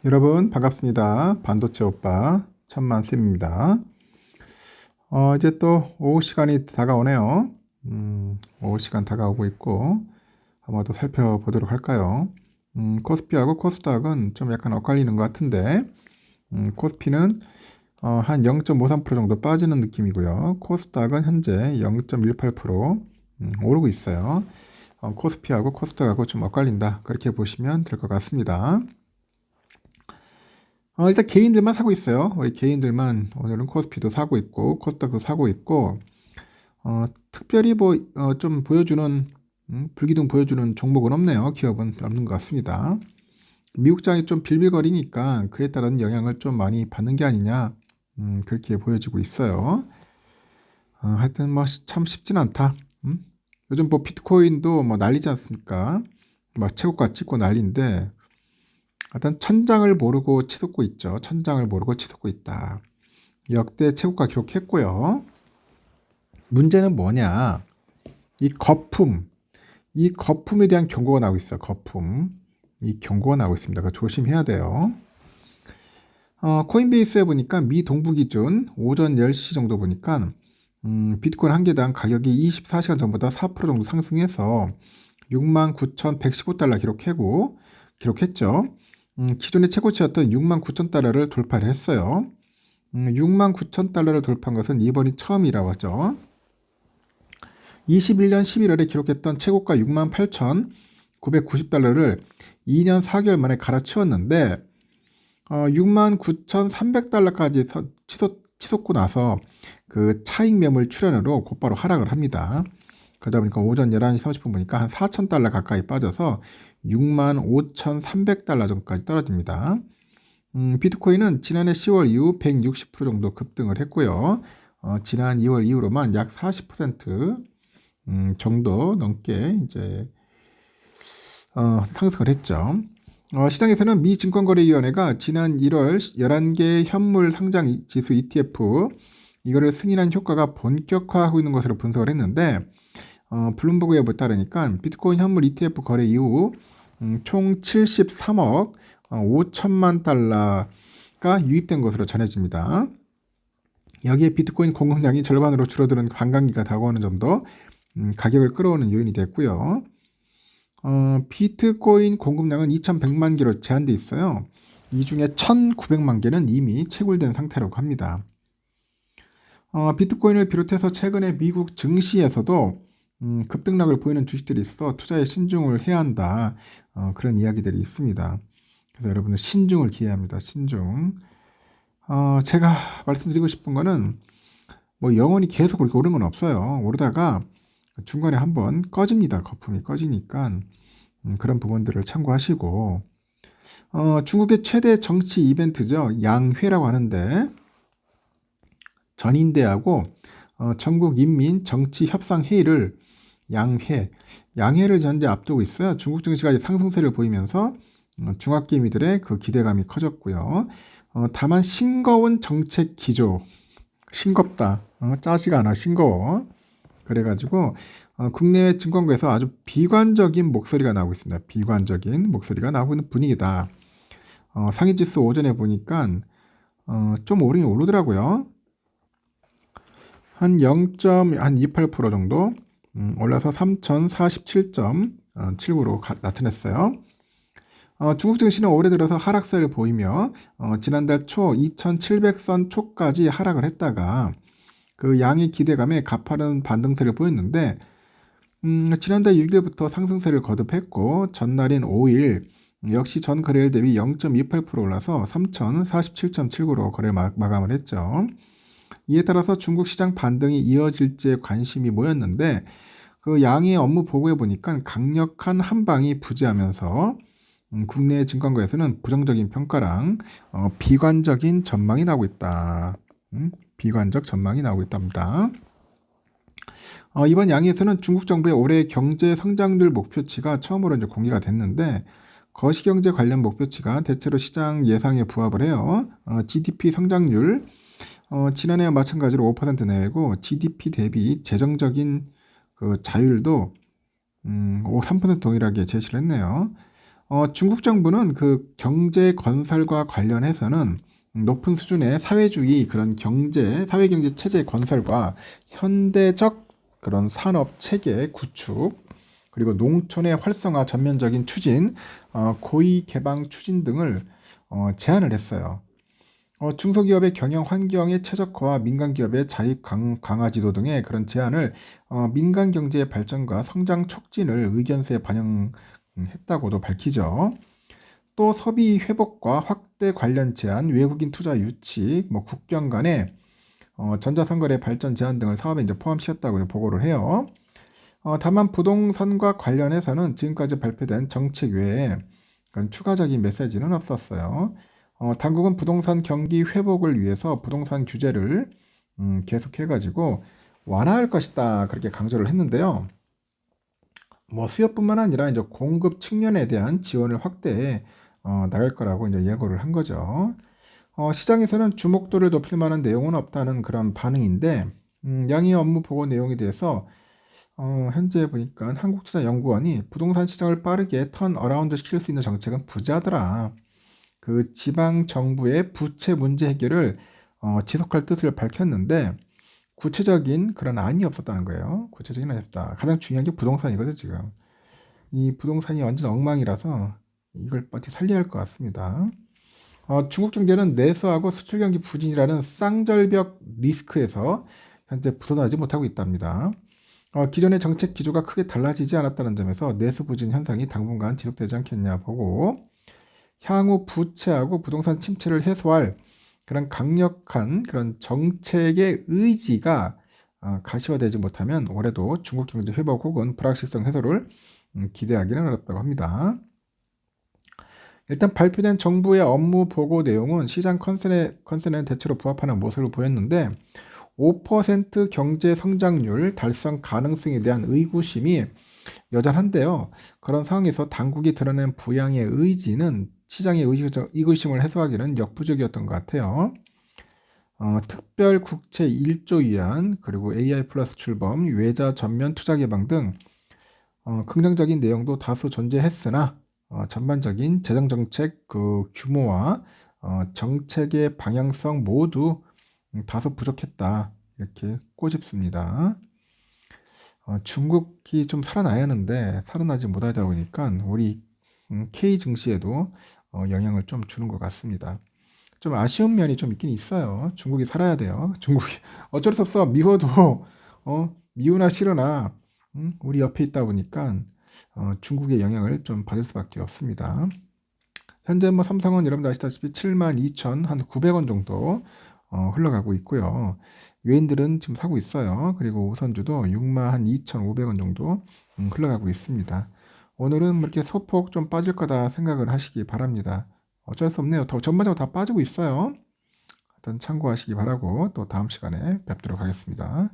여러분 반갑습니다. 반도체 오빠 천만쌤입니다. 이제 또 오후 시간이 다가오네요. 오후 시간 다가오고 있고 한번 더 살펴보도록 할까요? 코스피하고 코스닥은 좀 약간 엇갈리는 것 같은데 코스피는 한 0.53% 정도 빠지는 느낌이고요. 코스닥은 현재 0.18% 오르고 있어요. 코스피하고 코스닥하고 좀 엇갈린다, 그렇게 보시면 될 것 같습니다. 일단 개인들만 사고 있어요. 우리 개인들만 오늘은 코스피도 사고 있고 코스닥도 사고 있고, 특별히 좀 보여주는 불기둥 보여주는 종목은 없네요. 기업은 없는 것 같습니다. 미국장이 좀 빌빌거리니까 그에 따른 영향을 좀 많이 받는 게 아니냐, 그렇게 보여지고 있어요. 하여튼 참 쉽진 않다. 요즘 비트코인도 난리지 않습니까? 최고가 찍고 난리인데, 일단 천장을 모르고 치솟고 있죠. 천장을 모르고 치솟고 있다. 역대 최고가 기록했고요. 문제는 뭐냐? 이 거품에 대한 경고가 나오고 있어요. 거품. 이 경고가 나오고 있습니다. 그거 조심해야 돼요. 코인베이스에 보니까 미 동부 기준 오전 10시 정도 보니까 비트코인 한 개당 가격이 24시간 전보다 4% 정도 상승해서 69,115달러 기록했죠. 기존의 최고치였던 69,000달러를 돌파를 했어요. 69,000달러를 돌파한 것은 이번이 처음이라고 하죠. 21년 11월에 기록했던 최고가 68,990달러를 2년 4개월 만에 갈아치웠는데 69,300달러까지 치솟고 나서 그 차익 매물 출현으로 곧바로 하락을 합니다. 그러다 보니까 오전 11시 30분 보니까 한 4,000달러 가까이 빠져서 65,300달러 정도까지 떨어집니다. 비트코인은 지난해 10월 이후 160% 정도 급등을 했고요. 지난 2월 이후로만 약 40% 정도 넘게 이제 상승을 했죠. 시장에서는 미 증권거래위원회가 지난 1월 11개 현물 상장 지수 ETF 이거를 승인한 효과가 본격화하고 있는 것으로 분석을 했는데, 블룸버그에 따르니까 비트코인 현물 ETF 거래 이후 총 73억 5천만 달러가 유입된 것으로 전해집니다. 여기에 비트코인 공급량이 절반으로 줄어드는 관광기가 다가오는 점도 가격을 끌어오는 요인이 됐고요. 비트코인 공급량은 2,100만 개로 제한되어 있어요. 이 중에 1,900만 개는 이미 채굴된 상태라고 합니다. 비트코인을 비롯해서 최근에 미국 증시에서도 급등락을 보이는 주식들이 있어 투자에 신중을 해야 한다, 그런 이야기들이 있습니다. 그래서 여러분은 신중을 기해야 합니다. 신중. 제가 말씀드리고 싶은 거는 영원히 계속 그렇게 오르는 건 없어요. 오르다가 중간에 한번 꺼집니다. 거품이 꺼지니까 그런 부분들을 참고하시고, 중국의 최대 정치 이벤트죠. 양회라고 하는데, 전인대하고 전국인민정치협상회의를 양회를 현재 앞두고 있어요. 중국 증시가 상승세를 보이면서 중화개미들의 그 기대감이 커졌고요. 다만 싱거운 정책 기조, 싱겁다, 짜지가 않아, 싱거워. 그래가지고 국내 증권가에서 아주 비관적인 목소리가 나오고 있습니다. 비관적인 목소리가 나오고 있는 분위기다. 상위지수 오전에 보니까 좀 오르긴 오르더라고요. 한 0.28% 정도 올라서 3,047.79로 나타냈어요. 중국 증시는 올해 들어서 하락세를 보이며 지난달 초 2,700선 초까지 하락을 했다가 그 양의 기대감에 가파른 반등세를 보였는데, 지난달 6일부터 상승세를 거듭했고 전날인 5일 역시 전 거래일 대비 0.28% 올라서 3,047.79로 거래를 마감을 했죠. 이에 따라서 중국 시장 반등이 이어질지에 관심이 모였는데, 그 양의 업무 보고에 보니까 강력한 한방이 부재하면서 국내 증권가에서는 부정적인 평가랑 비관적인 전망이 나오고 있다. 비관적 전망이 나오고 있답니다. 이번 양에서는 중국 정부의 올해 경제 성장률 목표치가 처음으로 이제 공개가 됐는데, 거시경제 관련 목표치가 대체로 시장 예상에 부합을 해요. GDP 성장률 지난해와 마찬가지로 5% 내외고, GDP 대비 재정적인 그 자율도 3% 동일하게 제시를 했네요. 중국 정부는 그 경제 건설과 관련해서는 높은 수준의 사회주의 그런 사회경제 체제 건설과 현대적 그런 산업 체계 구축, 그리고 농촌의 활성화 전면적인 추진, 고위 개방 추진 등을 제안을 했어요. 중소기업의 경영 환경의 최적화와 민간 기업의 자립 강화 지도 등의 그런 제안을 민간 경제의 발전과 성장 촉진을 의견서에 반영했다고도 밝히죠. 또 소비 회복과 확대 관련 제안, 외국인 투자 유치, 국경 간의 전자상거래 발전 제한 등을 사업에 이제 포함시켰다고 보고를 해요. 다만 부동산과 관련해서는 지금까지 발표된 정책 외에 그런 추가적인 메시지는 없었어요. 당국은 부동산 경기 회복을 위해서 부동산 규제를 계속해가지고 완화할 것이다 그렇게 강조를 했는데요. 수요뿐만 아니라 이제 공급 측면에 대한 지원을 확대해 나갈 거라고 이제 예고를 한 거죠. 시장에서는 주목도를 높일 만한 내용은 없다는 그런 반응인데, 양의 업무 보고 내용에 대해서 현재 보니까 한국투자연구원이 부동산 시장을 빠르게 턴 어라운드 시킬 수 있는 정책은 부재하더라. 그 지방 정부의 부채 문제 해결을 지속할 뜻을 밝혔는데 구체적인 그런 안이 없었다는 거예요. 구체적인 안이 없다. 가장 중요한 게 부동산이거든 지금. 이 부동산이 완전 엉망이라서 이걸 어떻게 살려야 할 것 같습니다. 중국 경제는 내수하고 수출 경기 부진이라는 쌍절벽 리스크에서 현재 벗어나지 못하고 있답니다. 기존의 정책 기조가 크게 달라지지 않았다는 점에서 내수 부진 현상이 당분간 지속되지 않겠냐 보고, 향후 부채하고 부동산 침체를 해소할 그런 강력한 그런 정책의 의지가 가시화되지 못하면 올해도 중국 경제 회복 혹은 불확실성 해소를 기대하기는 어렵다고 합니다. 일단 발표된 정부의 업무 보고 내용은 시장 컨센에 대체로 부합하는 모습을 보였는데 5% 경제 성장률 달성 가능성에 대한 의구심이 여전한데요. 그런 상황에서 당국이 드러낸 부양의 의지는 시장의 의구심을 해소하기는 역부족이었던 것 같아요. 특별 국채 1조 위안, 그리고 AI 플러스 출범, 외자 전면 투자 개방 등 긍정적인 내용도 다수 존재했으나 전반적인 재정 정책 그 규모와 정책의 방향성 모두 다소 부족했다 이렇게 꼬집습니다. 중국이 좀 살아나야 하는데 살아나지 못하다 보니까 우리 K 증시에도 영향을 좀 주는 것 같습니다. 좀 아쉬운 면이 좀 있긴 있어요. 중국이 살아야 돼요. 중국이 어쩔 수 없어. 미워도 미우나 싫으나 우리 옆에 있다 보니까 중국의 영향을 좀 받을 수밖에 없습니다. 현재 삼성은 여러분들 아시다시피 72,900원 정도 흘러가고 있고요. 외인들은 지금 사고 있어요. 그리고 우선주도 62,500원 정도 흘러가고 있습니다. 오늘은 이렇게 소폭 좀 빠질 거다 생각을 하시기 바랍니다. 어쩔 수 없네요. 전반적으로 다 빠지고 있어요. 일단 참고하시기 바라고 또 다음 시간에 뵙도록 하겠습니다.